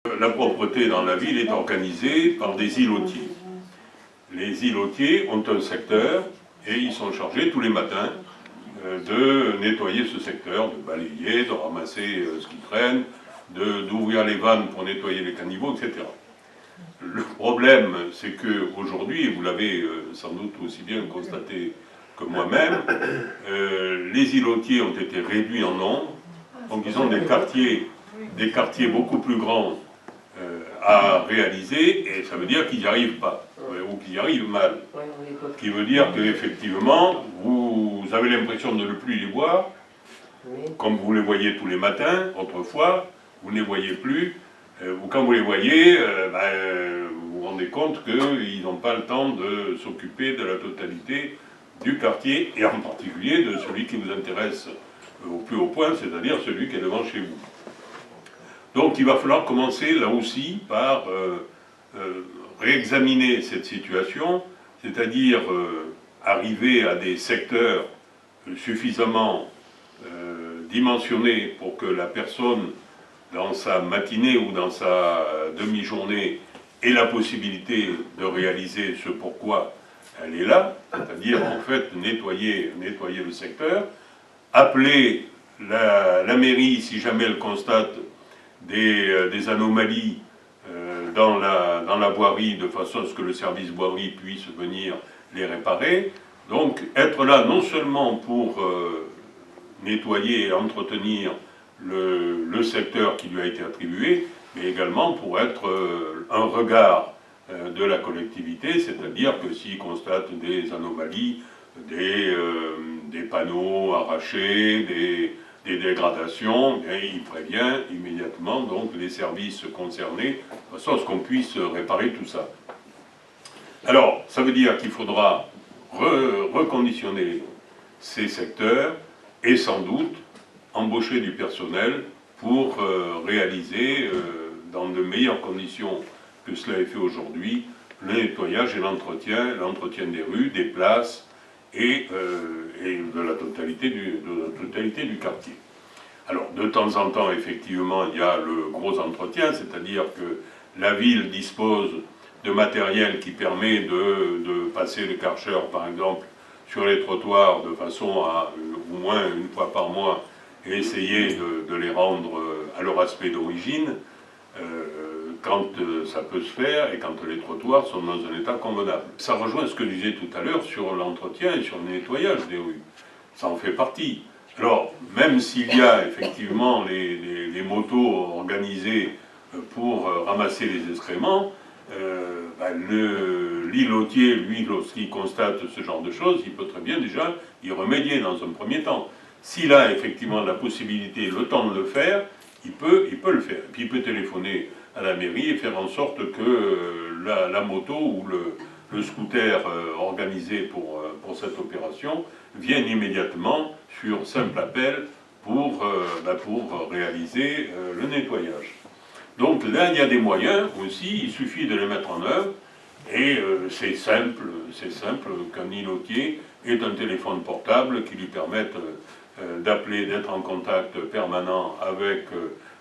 La propreté dans la ville est organisée par des îlotiers. Les îlotiers ont un secteur et ils sont chargés tous les matins de nettoyer ce secteur, de balayer, de ramasser ce qui traîne, d'ouvrir les vannes pour nettoyer les caniveaux, etc. Le problème, c'est qu'aujourd'hui, et vous l'avez sans doute aussi bien constaté que moi-même, les îlotiers ont été réduits en nombre, donc ils ont des quartiers beaucoup plus grands à réaliser, et ça veut dire qu'ils n'y arrivent pas, ou qu'ils y arrivent mal. Ce qui veut dire qu'effectivement, vous avez l'impression de ne plus les voir, comme vous les voyez tous les matins, autrefois, vous ne les voyez plus, ou quand vous les voyez, vous vous rendez compte qu'ils n'ont pas le temps de s'occuper de la totalité du quartier, et en particulier de celui qui vous intéresse au plus haut point, c'est-à-dire celui qui est devant chez vous. Donc il va falloir commencer là aussi par réexaminer cette situation, c'est-à-dire arriver à des secteurs suffisamment dimensionnés pour que la personne, dans sa matinée ou dans sa demi-journée, ait la possibilité de réaliser ce pourquoi elle est là, c'est-à-dire en fait nettoyer le secteur, appeler la mairie si jamais elle constate des anomalies dans la voirie, de façon à ce que le service voirie puisse venir les réparer. Donc être là non seulement pour nettoyer et entretenir le secteur qui lui a été attribué, mais également pour être un regard de la collectivité, c'est-à-dire que s'il constate des anomalies, des panneaux arrachés, des dégradations, et il prévient immédiatement donc les services concernés, de façon à ce qu'on puisse réparer tout ça. Alors, ça veut dire qu'il faudra reconditionner ces secteurs et sans doute embaucher du personnel pour réaliser dans de meilleures conditions que cela est fait aujourd'hui le nettoyage et l'entretien des rues, des places, et de la totalité du quartier. Alors, de temps en temps, effectivement, il y a le gros entretien, c'est-à-dire que la ville dispose de matériel qui permet de passer le Karcher, par exemple, sur les trottoirs de façon à, au moins une fois par mois, essayer de les rendre à leur aspect d'origine, quand ça peut se faire et quand les trottoirs sont dans un état convenable. Ça rejoint ce que je disais tout à l'heure sur l'entretien et sur le nettoyage des rues. Ça en fait partie. Alors, même s'il y a effectivement les motos organisées pour ramasser les excréments, l'îlotier, lui, lorsqu'il constate ce genre de choses, il peut très bien déjà y remédier dans un premier temps. S'il a effectivement la possibilité, le temps de le faire, il peut le faire. Et puis il peut téléphoner à la mairie et faire en sorte que la moto ou le scooter organisé pour cette opération vienne immédiatement sur simple appel pour réaliser le nettoyage. Donc là, il y a des moyens aussi, il suffit de les mettre en œuvre, et c'est simple qu'un îlotier ait un téléphone portable qui lui permette d'appeler, d'être en contact permanent avec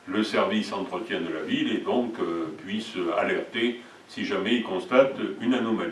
le service entretien de la ville, et donc puisse alerter si jamais il constate une anomalie.